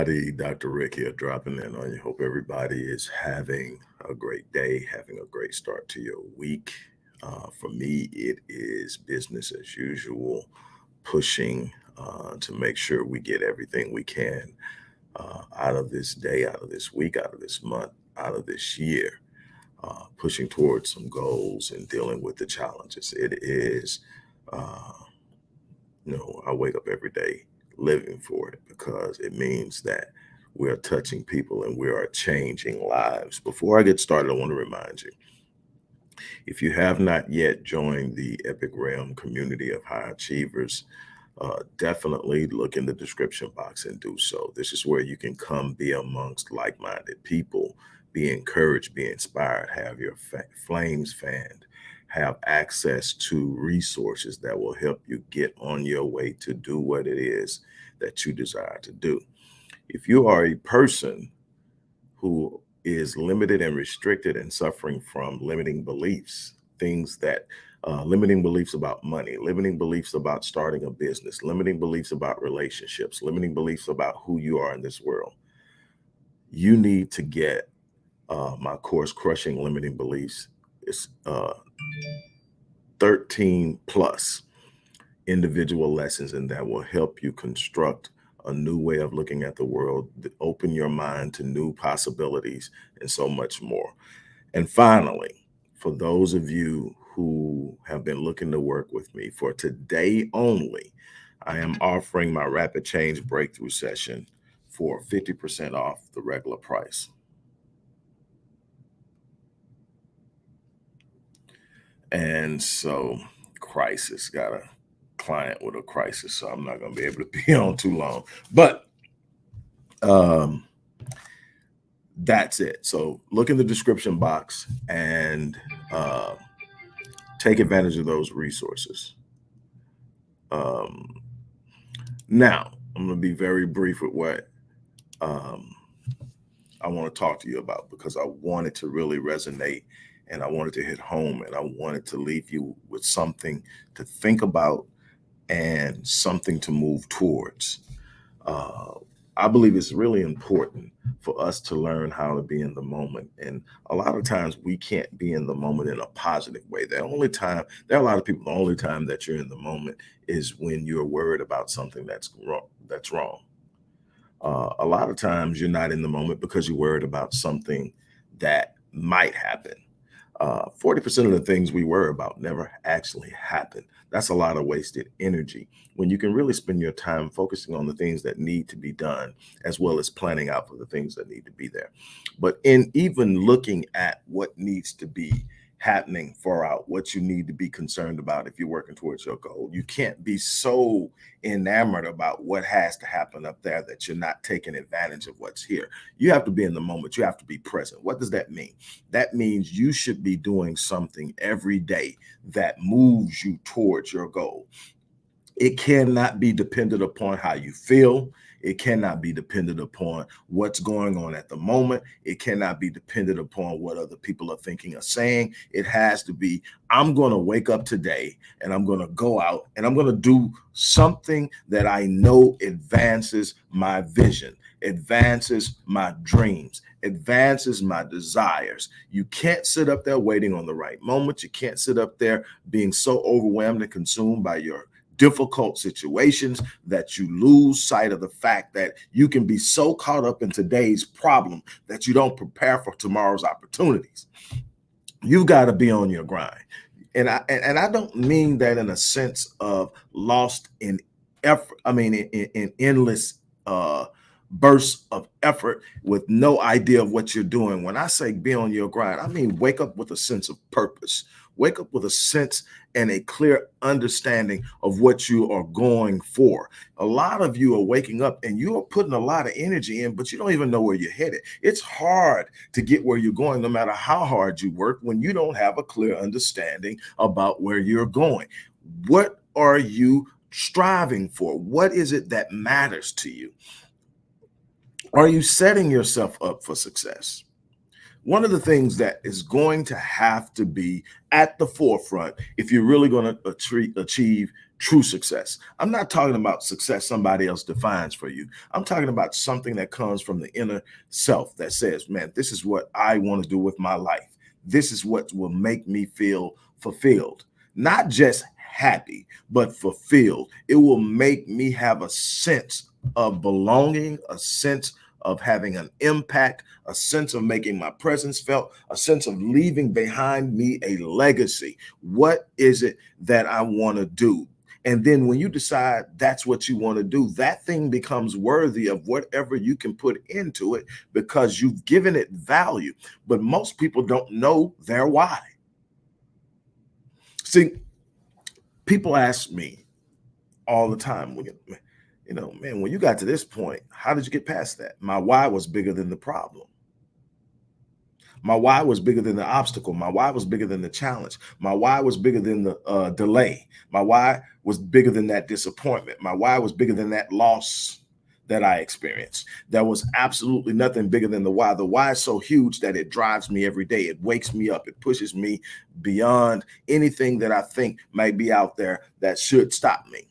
everybody. Dr. Rick here, dropping in on you. Hope everybody is having a great day, having a great start to your week. For me, it is business as usual, pushing to make sure we get everything we can out of this day, out of this week, out of this month, out of this year, pushing towards some goals and dealing with the challenges. It is, uh, I wake up every day living for it because it means that we are touching people and we are changing lives. Before I get started, I want to remind you, if you have not yet joined the Epic Realm community of high achievers, definitely look in the description box and do so. This is where you can come be amongst like minded people, be encouraged, be inspired, have your flames fanned, have access to resources that will help you get on your way to do what it is that you desire to do. If you are a person who is limited and restricted and suffering from limiting beliefs, things that limiting beliefs about money, limiting beliefs about starting a business, limiting beliefs about relationships, limiting beliefs about who you are in this world, you need to get my course, Crushing Limiting Beliefs. It's 13 plus individual lessons, and that will help you construct a new way of looking at the world, open your mind to new possibilities, and so much more. And finally, for those of you who have been looking to work with me, for today only, I am offering my Rapid Change Breakthrough session for 50% off the regular price. And so, crisis, got a client with a crisis, so I'm not going to be able to be on too long. But um, that's it. So look in the description box and take advantage of those resources. Um, Now, I'm going to be very brief with what um, I want to talk to you about because I want it to really resonate and I wanted to hit home and I wanted to leave you with something to think about and something to move towards. Uh, I believe it's really important for us to learn how to be in the moment. And a lot of times we can't be in the moment in a positive way. There are a lot of people, the only time that you're in the moment is when you're worried about something that's wrong. A lot of times you're not in the moment because you're worried about something that might happen. 40% of the things we worry about never actually happen. That's a lot of wasted energy when you can really spend your time focusing on the things that need to be done, as well as planning out for the things that need to be there. But in even looking at what needs to be happening far out, what you need to be concerned about if you're working towards your goal, you can't be so enamored about what has to happen up there that you're not taking advantage of what's here. You have to be in the moment. You have to be present. What does that mean? That means you should be doing something every day that moves you towards your goal. It cannot be dependent upon how you feel. It cannot be dependent upon what's going on at the moment. It cannot be dependent upon what other people are thinking or saying. It has to be, I'm going to wake up today and I'm going to go out and I'm going to do something that I know advances my vision, advances my dreams, advances my desires. You can't sit up there waiting on the right moment. You can't sit up there being so overwhelmed and consumed by your difficult situations that you lose sight of the fact that you can be so caught up in today's problem that you don't prepare for tomorrow's opportunities. You've got to be on your grind. And I don't mean that in a sense of lost in effort. I mean in endless bursts of effort with no idea of what you're doing. When I say be on your grind, I mean wake up with a sense of purpose. Wake up with a sense and a clear understanding of what you are going for. A lot of you are waking up and you are putting a lot of energy in, but you don't even know where you're headed. It's hard to get where you're going, no matter how hard you work, when you don't have a clear understanding about where you're going. What are you striving for? What is it that matters to you? Are you setting yourself up for success? One of the things that is going to have to be at the forefront if you're really going to achieve true success. I'm not talking about success somebody else defines for you. I'm talking about something that comes from the inner self that says, man, this is what I want to do with my life. This is what will make me feel fulfilled. Not just happy, but fulfilled. It will make me have a sense of belonging, a sense of having an impact, a sense of making my presence felt, a sense of leaving behind me a legacy. What is it that I want to do? And then when you decide that's what you want to do, that thing becomes worthy of whatever you can put into it because you've given it value. But most people don't know their why. See, people ask me all the time, man, when you got to this point, how did you get past that? My why was bigger than the problem. My why was bigger than the obstacle. My why was bigger than the challenge. My why was bigger than the delay. My why was bigger than that disappointment. My why was bigger than that loss that I experienced. There was absolutely nothing bigger than the why. The why is so huge that it drives me every day. It wakes me up. It pushes me beyond anything that I think might be out there that should stop me.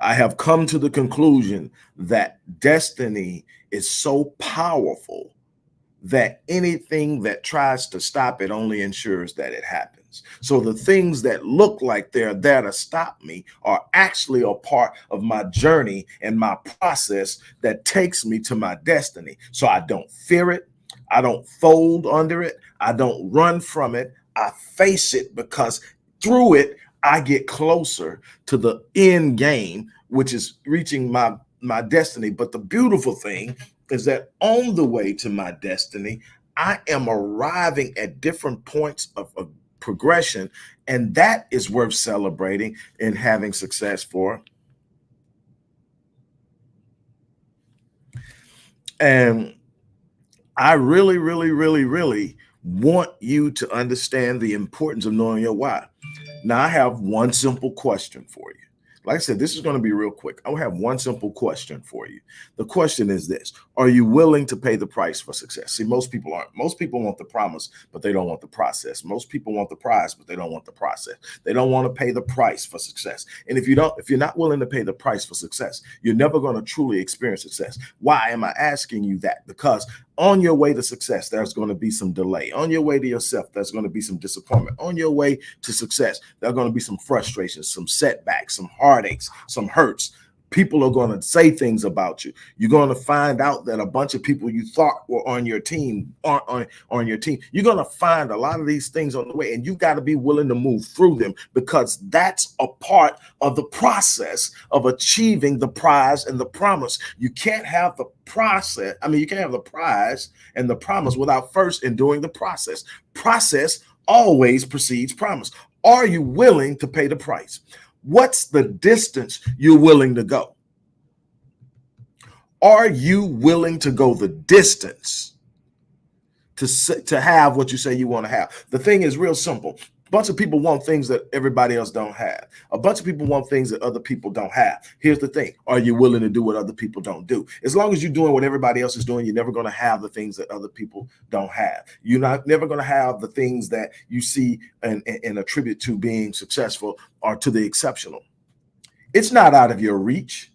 I have come to the conclusion that destiny is so powerful that anything that tries to stop it only ensures that it happens. So the things that look like they're there to stop me are actually a part of my journey and my process that takes me to my destiny. So I don't fear it. I don't fold under it. I don't run from it. I face it because through it, I get closer to the end game, which is reaching my destiny. But the beautiful thing is that on the way to my destiny, I am arriving at different points of progression, and that is worth celebrating and having success for. And I really, really, really, really want you to understand the importance of knowing your why. Now, I have one simple question for you. Like I said, this is going to be real quick. I will have one simple question for you. The question is this: are you willing to pay the price for success? See, most people aren't. Most people want the promise, but they don't want the process. Most people want the prize, but they don't want the process. They don't want to pay the price for success. And if you're not willing to pay the price for success, you're never going to truly experience success. Why am I asking you that? Because on your way to success, there's going to be some delay. On your way to yourself, there's going to be some disappointment. On your way to success, there are going to be some frustrations, some setbacks, some heartaches, some hurts. People are going to say things about you. You're going to find out that a bunch of people you thought were on your team aren't on your team. You're going to find a lot of these things on the way, and you got to be willing to move through them because that's a part of the process of achieving the prize and the promise. You can't have the process. You can't have the prize and the promise without first enduring the process. Process always precedes promise. Are you willing to pay the price? What's the distance you're willing to go? Are you willing to go the distance to have what you say you want to have? The thing is real simple. A bunch of people want things that everybody else don't have. A bunch of people want things that other people don't have. Here's the thing. Are you willing to do what other people don't do? As long as you're doing what everybody else is doing, you're never going to have the things that other people don't have. You're never going to have the things that you see and attribute to being successful or to the exceptional. It's not out of your reach.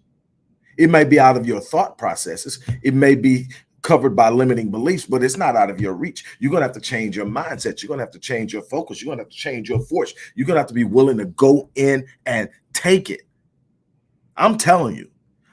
It may be out of your thought processes. It may be covered by limiting beliefs, but it's not out of your reach. You're going to have to change your mindset. You're going to have to change your focus. You're going to have to change your force. You're going to have to be willing to go in and take it. I'm telling you,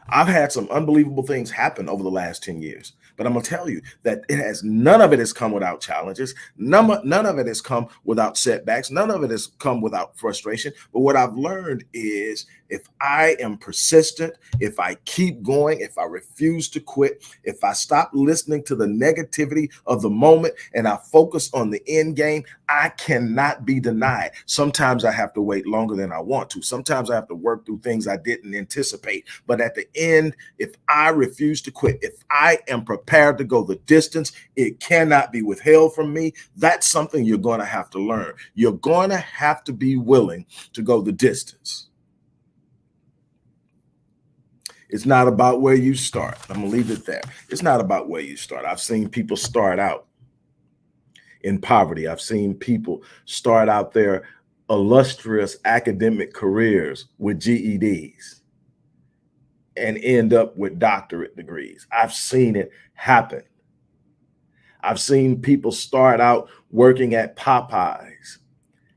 I've had some unbelievable things happen over the last 10 years. But I'm going to tell you that none of it has come without challenges. None of it has come without setbacks. None of it has come without frustration. But what I've learned is if I am persistent, if I keep going, if I refuse to quit, if I stop listening to the negativity of the moment and I focus on the end game, I cannot be denied. Sometimes I have to wait longer than I want to. Sometimes I have to work through things I didn't anticipate. But at the end, if I refuse to quit, if I am prepared to go the distance, it cannot be withheld from me. That's something you're going to have to learn. You're going to have to be willing to go the distance. It's not about where you start. I'm going to leave it there. It's not about where you start. I've seen people start out in poverty. I've seen people start out their illustrious academic careers with GEDs and end up with doctorate degrees. I've seen it happen. I've seen people start out working at Popeyes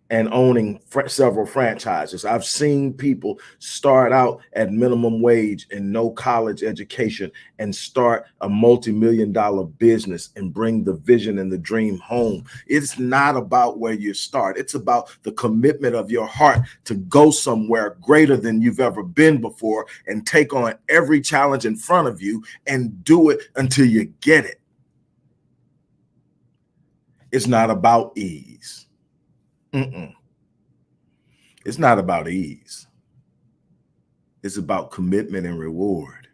and owning several franchises. I've seen people start out at minimum wage and no college education and start a multi-million-dollar business and bring the vision and the dream home. It's not about where you start. It's about the commitment of your heart to go somewhere greater than you've ever been before and take on every challenge in front of you and do it until you get it. It's not about ease. It's not about ease. It's about commitment and reward.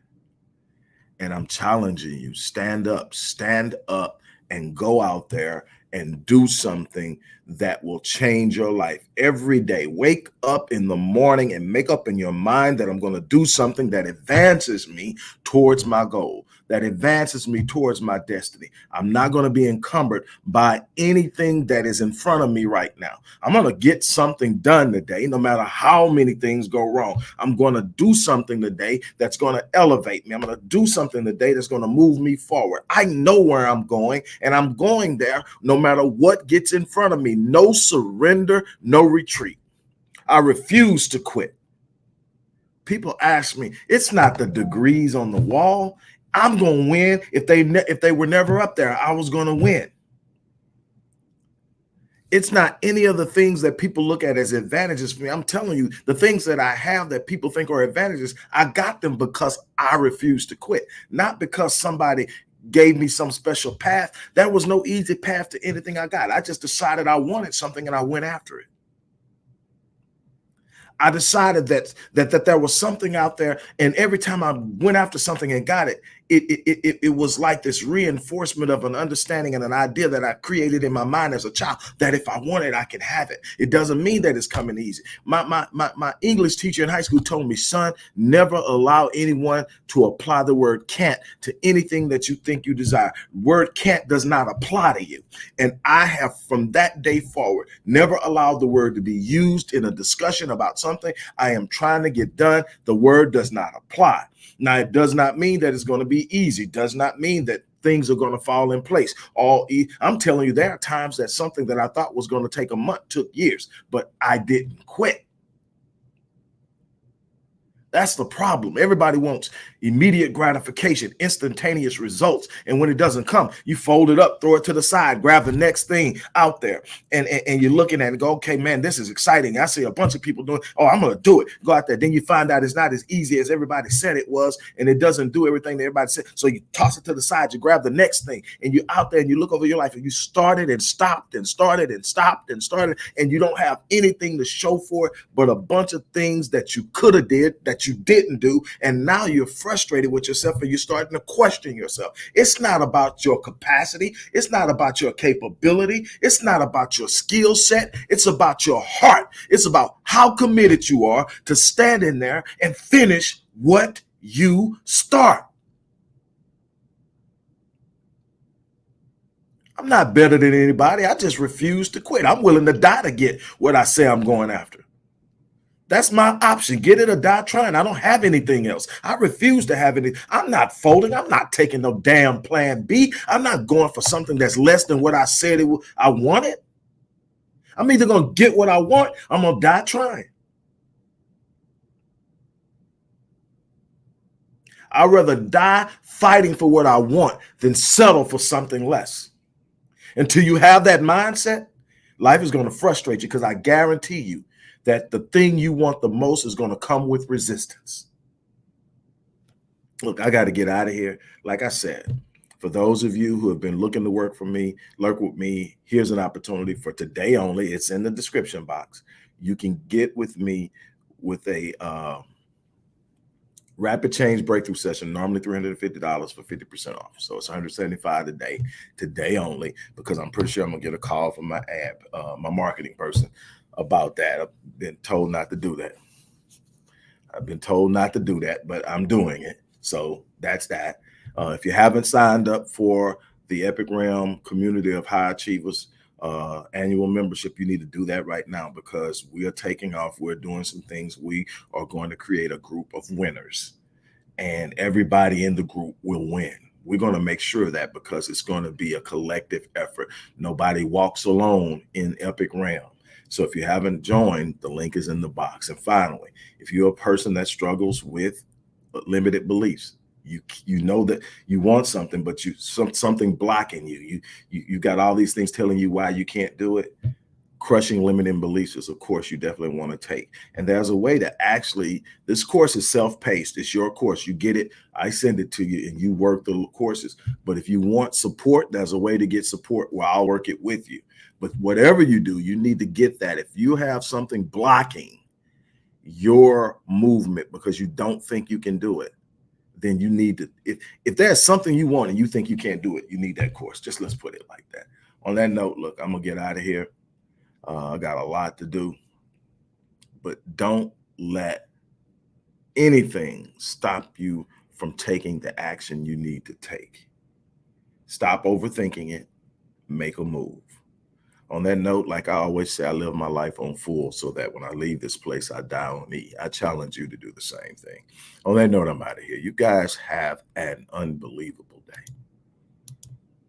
And I'm challenging you, stand up and go out there and do something that will change your life every day. Wake up in the morning and make up in your mind that I'm going to do something that advances me towards my goal, that advances me towards my destiny. I'm not going to be encumbered by anything that is in front of me right now. I'm going to get something done today, no matter how many things go wrong. I'm going to do something today that's going to elevate me. I'm going to do something today that's going to move me forward. I know where I'm going, and I'm going there no matter what gets in front of me. No surrender, no retreat. I refuse to quit. People ask me, it's not the degrees on the wall. I'm going to win. If they were never up there, I was going to win. It's not any of the things that people look at as advantages for me. I'm telling you, the things that I have that people think are advantages, I got them because I refuse to quit, not because somebody gave me some special path. There was no easy path to anything I got. I just decided I wanted something and I went after it. I decided that there was something out there, and every time I went after something and got it, it was like this reinforcement of an understanding and an idea that I created in my mind as a child, that if I want it, I can have it. It doesn't mean that it's coming easy. My English teacher in high school told me, son, never allow anyone to apply the word can't to anything that you think you desire. Word can't does not apply to you. And I have, from that day forward, never allowed the word to be used in a discussion about something I am trying to get done. The word does not apply. Now, it does not mean that it's going to be easy. It does not mean that things are going to fall in place. I'm telling you, there are times that something that I thought was going to take a month took years, but I didn't quit. That's the problem. Everybody wants immediate gratification, instantaneous results. And when it doesn't come, you fold it up, throw it to the side, grab the next thing out there. And you're looking at it and go, okay, man, this is exciting. I see a bunch of people doing, oh, I'm going to do it. Go out there. Then you find out it's not as easy as everybody said it was. And it doesn't do everything that everybody said. So you toss it to the side, you grab the next thing, and you're out there and you look over your life and you started and stopped and started and stopped and started. And you don't have anything to show for it, but a bunch of things that you could have did that you didn't do, and now you're frustrated with yourself and you're starting to question yourself. It's not about your capacity. It's not about your capability. It's not about your skill set. It's about your heart. It's about how committed you are to stand in there and finish what you start. I'm not better than anybody. I just refuse to quit. I'm willing to die to get what I say I'm going after. That's my option. Get it or die trying. I don't have anything else. I refuse to have any. I'm not folding. I'm not taking no damn plan B. I'm not going for something that's less than what I said I wanted. I'm either going to get what I want, I'm going to die trying. I'd rather die fighting for what I want than settle for something less. Until you have that mindset, life is going to frustrate you, because I guarantee you that the thing you want the most is going to come with resistance. Look, I got to get out of here. Like I said, for those of you who have been looking to work with me, here's an opportunity for today only. It's in the description box. You can get with me with a rapid change breakthrough session, normally $350 for 50% off. So it's $175 today only, because I'm pretty sure I'm gonna get a call from my my marketing person about that. I've been told not to do that. But I'm doing it. So that's that. If you haven't signed up for the Epic Realm Community of High Achievers annual membership, you need to do that right now, because we are taking off. We're doing some things. We are going to create a group of winners, and everybody in the group will win. We're going to make sure of that, because it's going to be a collective effort. Nobody walks alone in Epic Realm. So if you haven't joined, the link is in the box. And finally, if you're a person that struggles with limited beliefs, you know that you want something, but something blocking you got all these things telling you why you can't do it. Crushing limiting beliefs is a course you definitely want to take. And there's a way to actually, this course is self-paced. It's your course. You get it, I send it to you, and you work the courses. But if you want support, there's a way to get support where I'll work it with you. But whatever you do, you need to get that. If you have something blocking your movement because you don't think you can do it, then you need to, if there's something you want and you think you can't do it, you need that course. Just let's put it like that. On that note, look, I'm gonna get out of here. I got a lot to do, but don't let anything stop you from taking the action you need to take. Stop overthinking it, make a move. On that note, like I always say, I live my life on full so that when I leave this place, I die on E. I challenge you to do the same thing. On that note, I'm out of here. You guys have an unbelievable day.